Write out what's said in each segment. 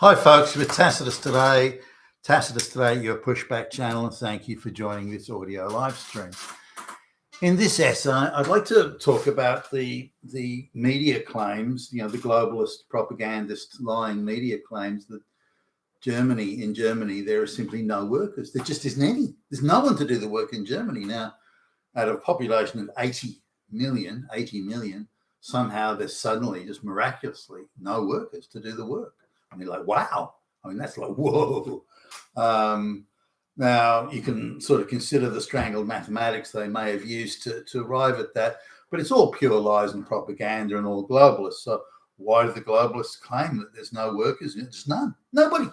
Hi, folks, with Tacitus today. Tacitus today, your pushback channel, and thank you for joining this audio live stream. In this essay, I'd like to talk about the media claims, the globalist, propagandist, lying media claims that in Germany, there are simply no workers. There just isn't any. There's no one to do the work in Germany. Now, out of a population of 80 million, somehow there's suddenly, just miraculously, no workers to do the work. I mean, like, wow. I mean, that's like, whoa. Now, you can sort of consider the strangled mathematics they may have used to arrive at that, but it's all pure lies and propaganda and all globalists. So why do the globalists claim that there's no workers? There's none. Nobody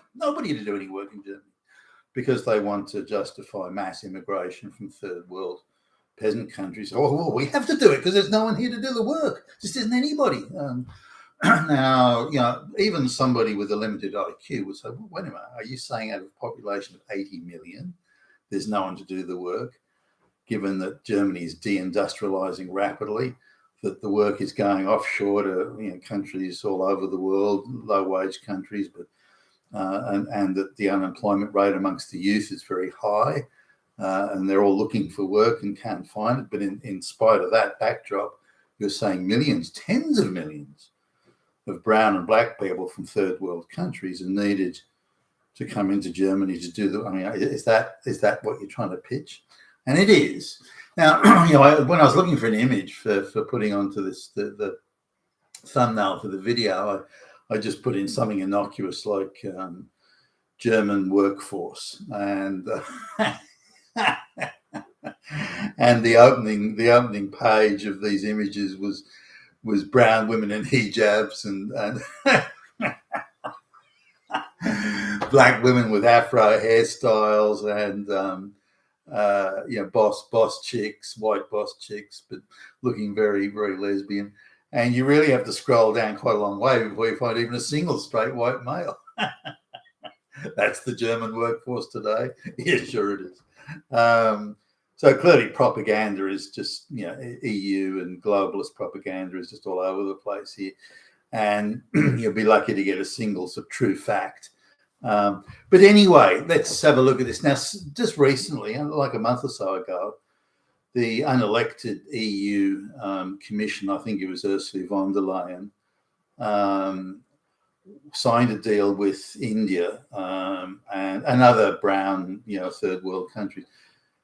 to do any work in Germany, because they want to justify mass immigration from third world peasant countries. Oh, well, we have to do it because there's no one here to do the work. Just isn't anybody. Now, even somebody with a limited IQ would say, well, wait a minute, are you saying out of a population of 80 million, there's no one to do the work, given that Germany is deindustrializing rapidly, that the work is going offshore to countries all over the world, low-wage countries, but and that the unemployment rate amongst the youth is very high, and they're all looking for work and can't find it. But in spite of that backdrop, you're saying millions, tens of millions of brown and black people from third world countries are needed to come into Germany to do the. I mean, is that what you're trying to pitch? And it is. Now, when I was looking for an image for putting onto this the thumbnail for the video, I just put in something innocuous like German workforce, and and the opening page of these images was brown women in hijabs and black women with afro hairstyles and boss chicks, white boss chicks, but looking very, very lesbian. And you really have to scroll down quite a long way before you find even a single straight white male. That's the German workforce today. Yeah, sure it is. So clearly propaganda is just, EU and globalist propaganda is just all over the place here. And you'll be lucky to get a single sort of true fact. But anyway, let's have a look at this. Now, just recently, like a month or so ago, the unelected EU Commission, I think it was Ursula von der Leyen, signed a deal with India and other brown, third world countries.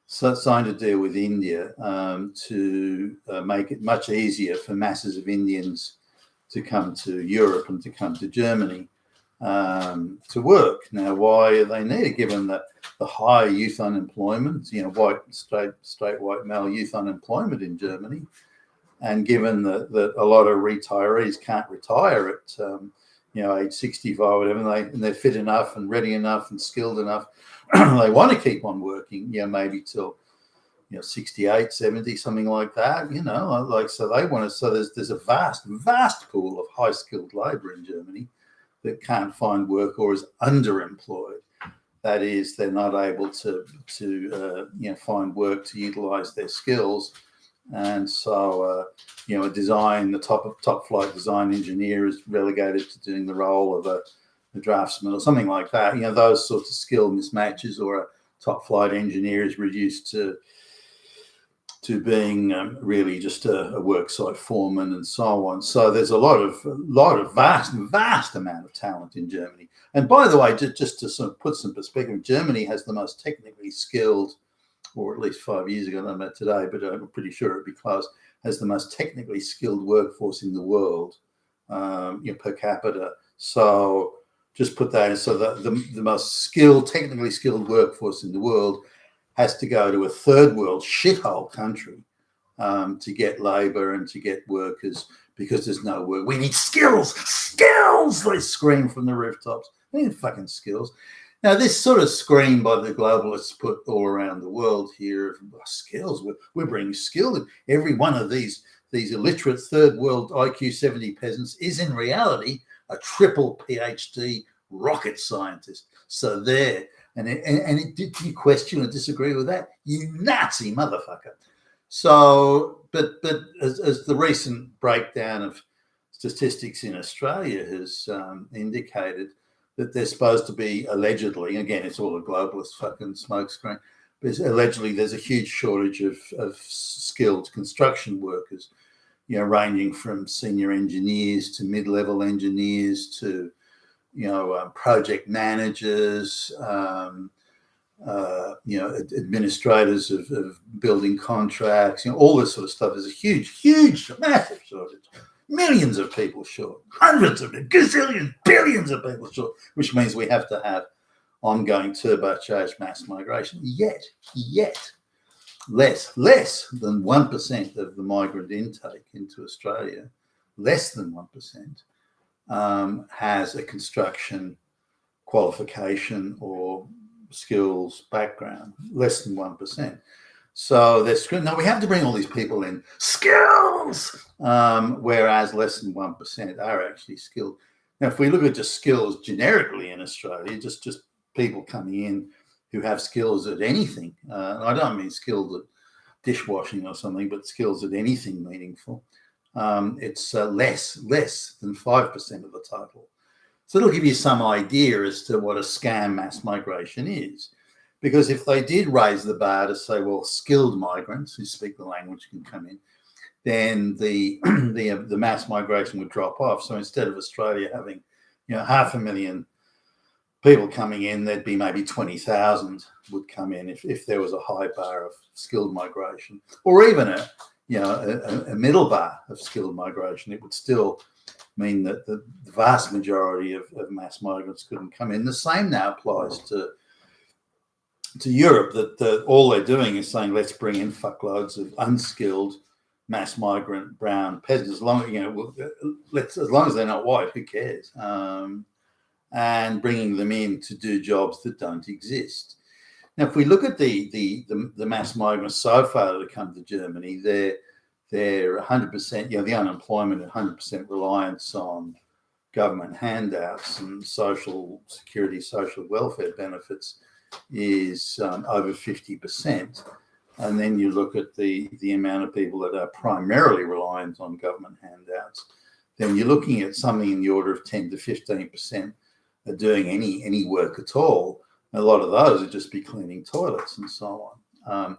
So signed a deal with India to make it much easier for masses of Indians to come to Europe and to come to Germany to work. Now, why are they needed? Given that the high youth unemployment, straight white male youth unemployment in Germany, and given that a lot of retirees can't retire at age 65 or whatever, and they're fit enough and ready enough and skilled enough, they want to keep on working, maybe till 68, 70, something like that, so they want to. So there's a vast pool of high skilled labor in Germany that can't find work or is underemployed. That is, they're not able to find work to utilize their skills. And so, the top flight design engineer is relegated to doing the role of a draftsman or something like that. Those sorts of skill mismatches, or a top flight engineer is reduced to being really just a worksite foreman and so on. So there's a lot of vast amount of talent in Germany. And by the way, just to sort of put some perspective, Germany has the most technically skilled, or at least 5 years ago, I don't know about today, but I'm pretty sure it'd be close, has the most technically skilled workforce in the world, per capita. So just put that in. So the most technically skilled workforce in the world has to go to a third world shithole country to get labor and to get workers, because there's no work. We need skills, they scream from the rooftops. We need fucking skills. Now, this sort of scream by the globalists put all around the world here of skills. We're bringing skill in. Every one of these illiterate third world IQ 70 peasants is in reality a triple PhD rocket scientist. So there. And did you question or disagree with that? You Nazi motherfucker. So, but as the recent breakdown of statistics in Australia has indicated, that they're supposed to be allegedly, again, it's all a globalist fucking smokescreen, but allegedly there's a huge shortage of skilled construction workers, ranging from senior engineers to mid-level engineers to, project managers, administrators of building contracts, all this sort of stuff. There's a huge, massive shortage. Millions of people short, hundreds of gazillions, billions of people short, which means we have to have ongoing turbocharged mass migration. Yet less than 1% of the migrant intake into Australia, less than 1%, has a construction qualification or skills background, less than 1%. So no, we have to bring all these people in skills, whereas less than 1% are actually skilled. Now, if we look at just skills generically in Australia, just people coming in who have skills at anything, and I don't mean skills at dishwashing or something, but skills at anything meaningful, it's less than 5% of the total. So it'll give you some idea as to what a scam mass migration is. Because if they did raise the bar to say, well, skilled migrants who speak the language can come in, then the mass migration would drop off. So instead of Australia having 500,000 people coming in, there'd be maybe 20,000 would come in if there was a high bar of skilled migration, or even a middle bar of skilled migration. It would still mean that the vast majority of mass migrants couldn't come in. The same now applies to Europe, that all they're doing is saying, let's bring in fuckloads of unskilled mass migrant brown peasants. As long as they're not white, who cares? And bringing them in to do jobs that don't exist. Now, if we look at the mass migrants so far that have come to Germany, they're 100%, the unemployment, 100% reliance on government handouts and social security, social welfare benefits is over 50%. And then you look at the amount of people that are primarily reliant on government handouts, then you're looking at something in the order of 10 to 15% are doing any work at all. A lot of those would just be cleaning toilets and so on.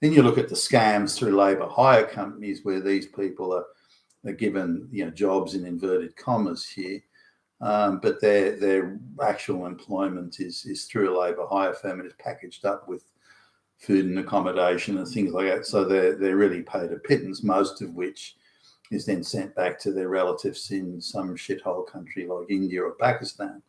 Then you look at the scams through labour hire companies where these people are given jobs in inverted commas here, but their actual employment is through a labour hire firm and is packaged up with food and accommodation and things like that. So they're really paid a pittance, most of which is then sent back to their relatives in some shithole country like India or Pakistan.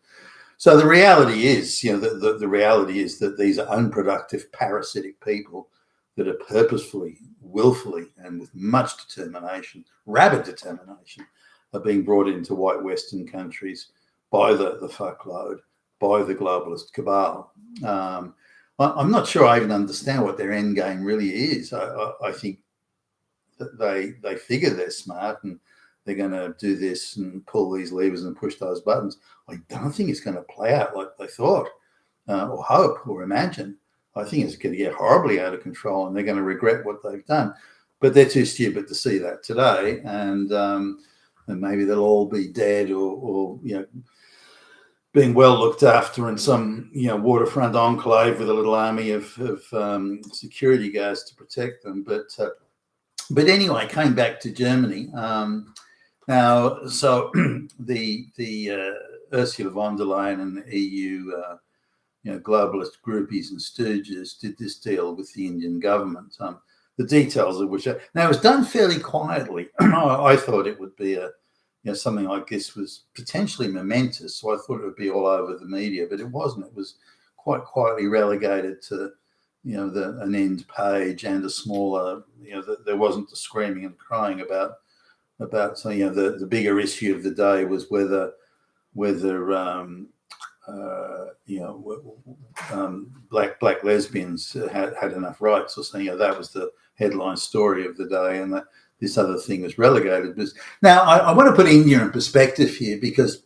So the reality is, the reality is that these are unproductive, parasitic people that are purposefully, willfully, and with much determination, rabid determination, are being brought into white Western countries by the fuckload, by the globalist cabal. I'm not sure I even understand what their end game really is. I think that they figure they're smart and they're going to do this and pull these levers and push those buttons. I don't think it's going to play out like they thought or hope or imagine. I think it's going to get horribly out of control and they're going to regret what they've done. But they're too stupid to see that today. And maybe they'll all be dead or being well looked after in some waterfront enclave with a little army of security guards to protect them. But anyway, came back to Germany. Now, so the Ursula von der Leyen and the EU, globalist groupies and stooges did this deal with the Indian government. The details of which now it was done fairly quietly. I thought it would be something like this was potentially momentous, so I thought it would be all over the media, but it wasn't. It was quite quietly relegated to an end page and a smaller. There wasn't the screaming and crying about. So the bigger issue of the day was whether black lesbians had enough rights or something. That was the headline story of the day, and that this other thing was relegated. Now, I want to put India in perspective here because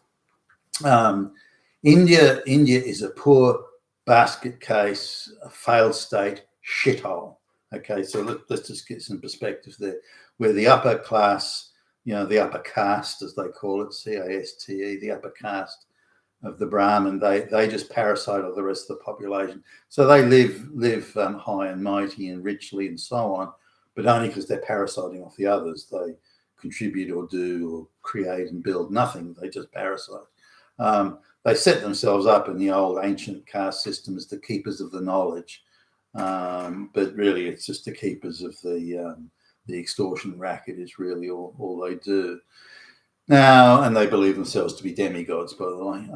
India is a poor basket case, a failed state shithole. Okay, so let's just get some perspective there. Where the upper class, the upper caste, as they call it, CASTE, the upper caste, the Brahmin, they just parasite on the rest of the population. So they live high and mighty and richly and so on, but only because they're parasiting off the others. They contribute or do or create and build nothing. They just parasite. They set themselves up in the old ancient caste system as the keepers of the knowledge, but really it's just the keepers of the extortion racket is really all they do. Now, and they believe themselves to be demigods, by the way.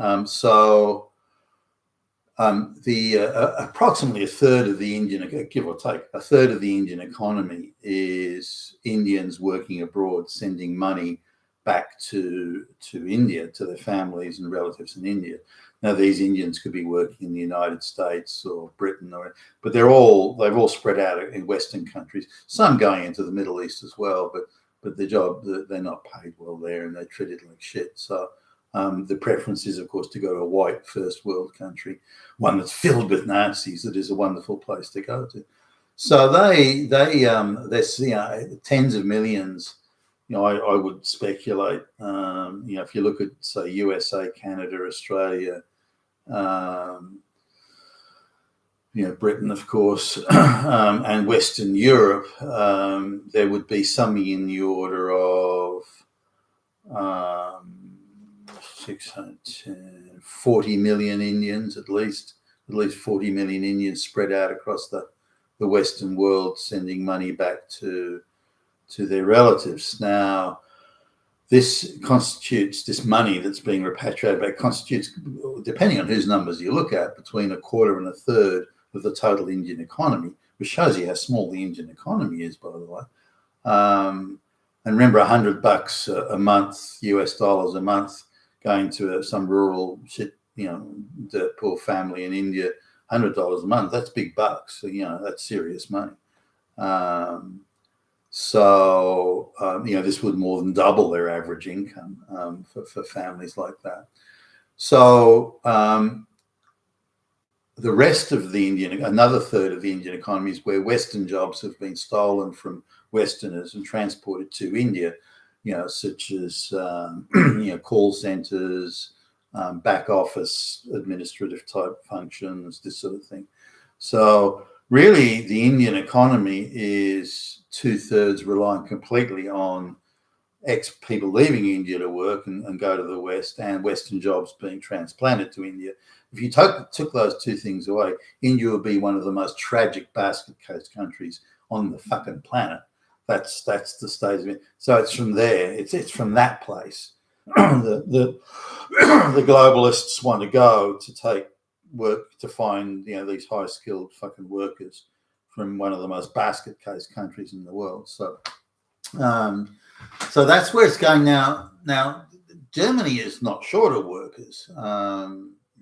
Approximately a third of the Indian, give or take, a third of the Indian economy is Indians working abroad, sending money back to India, to their families and relatives in India. Now, these Indians could be working in the United States or Britain, but they've all spread out in Western countries. Some going into the Middle East as well, but the job, they're not paid well there and they're treated like shit. So the preference is, of course, to go to a white first world country, one that's filled with Nazis. That is a wonderful place to go to. So there's tens of millions. I would speculate. If you look at, say, USA, Canada, Australia, Britain, of course, and Western Europe, there would be something in the order of 640 million Indians, at least 40 million Indians spread out across the Western world, sending money back to their relatives. Now, this money that's being repatriated back constitutes, depending on whose numbers you look at, between a quarter and a third of the total Indian economy, which shows you how small the Indian economy is, by the way. And remember, $100 a month, US dollars a month, going to some rural shit, dirt poor family in India, $100 a month, that's big bucks. So, that's serious money. This would more than double their average income for families like that. So the rest of another third of the Indian economy is where Western jobs have been stolen from Westerners and transported to India, such as, call centers, back office, administrative type functions, this sort of thing. So really, the Indian economy is 2/3 reliant completely on ex-people leaving India to work and go to the West, and Western jobs being transplanted to India. If you took those two things away, India would be one of the most tragic basket case countries on the fucking planet. That's the stage of it. So it's from there. It's from that place the globalists want to go to take work to find these high skilled fucking workers from one of the most basket case countries in the world. So that's where it's going now. Now, Germany is not short of workers.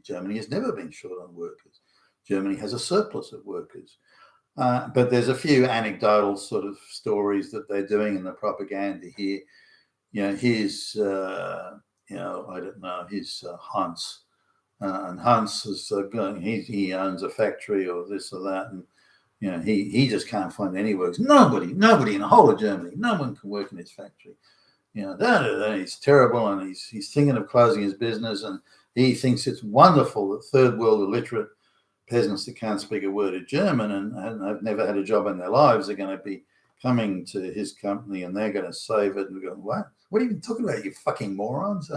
Germany has never been short on workers. Germany has a surplus of workers. But there's a few anecdotal sort of stories that they're doing in the propaganda here. Here's, I don't know, here's Hans. And Hans is he owns a factory or this or that. And, he just can't find any work. Nobody in the whole of Germany, no one can work in his factory. He's terrible, and he's thinking of closing his business, and he thinks it's wonderful that third world illiterate peasants that can't speak a word of German and have never had a job in their lives are going to be coming to his company, and they're going to save it. And we're going, what are you even talking about, you fucking morons?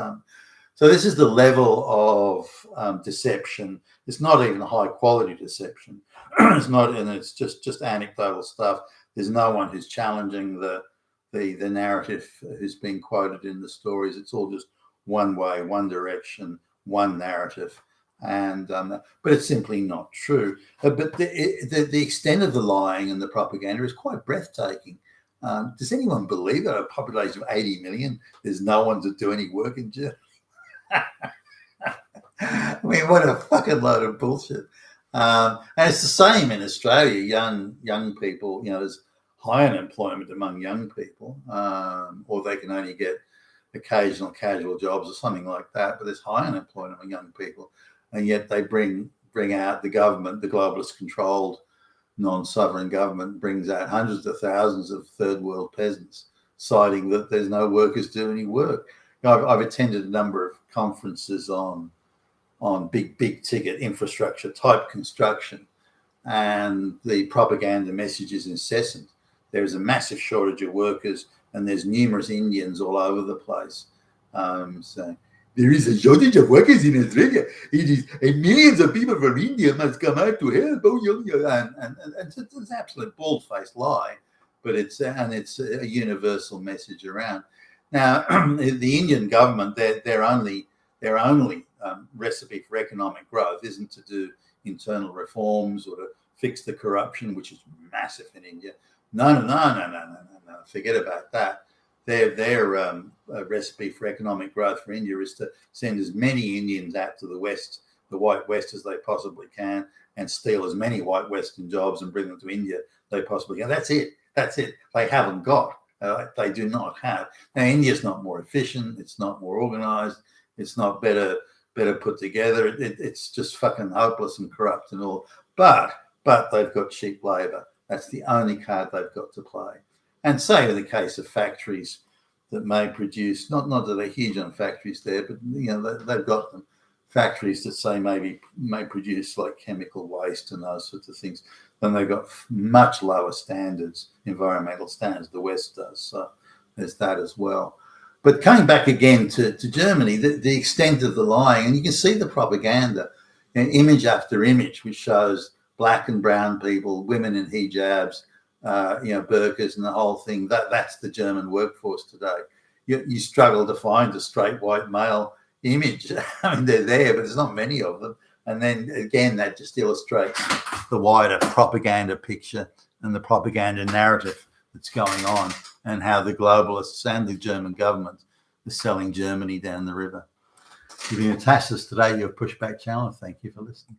So this is the level of deception. It's not even high quality deception. It's not, and it's just anecdotal stuff. There's no one who's challenging the narrative who's being quoted in the stories. It's all just one way, one direction, one narrative, and but it's simply not true. But the extent of the lying and the propaganda is quite breathtaking. Does anyone believe that a population of 80 million, there's no one to do any work in Germany? I mean, what a fucking load of bullshit. And it's the same in Australia. Young people, there's high unemployment among young people, or they can only get occasional casual jobs or something like that. But there's high unemployment among young people, and yet they bring out the government, the globalist-controlled, non-sovereign government brings out hundreds of thousands of third world peasants, citing that there's no workers doing any work. I've attended a number of conferences on on big ticket infrastructure type construction, and the propaganda message is incessant. There is a massive shortage of workers, and there's numerous Indians all over the place. So there is a shortage of workers in Australia. It is, and millions of people from India must come out to help. And it's an absolute bald-faced lie, but it's a universal message around. Now, the Indian government, their only recipe for economic growth isn't to do internal reforms or to fix the corruption, which is massive in India. No. Forget about that. Their recipe for economic growth for India is to send as many Indians out to the West, the white West, as they possibly can, and steal as many white Western jobs and bring them to India they possibly can. That's it. They haven't got. They do not have. Now, India's not more efficient. It's not more organized. It's not better put together. It's just fucking hopeless and corrupt and all. But they've got cheap labor. That's the only card they've got to play. And say in the case of factories that may produce, not that they're huge on factories there, but they've got them. Factories that say may produce like chemical waste and those sorts of things, then they've got much lower standards, environmental standards, the West does. So there's that as well. But coming back again to Germany, the extent of the lying, and you can see the propaganda, image after image, which shows black and brown people, women in hijabs, burqas and the whole thing. That's the German workforce today. You struggle to find a straight white male image. I mean, they're there, but there's not many of them. And then again, that just illustrates the wider propaganda picture and the propaganda narrative that's going on, and how the globalists and the German government are selling Germany down the river. You've been attached to us today, your Pushback channel. Thank you for listening.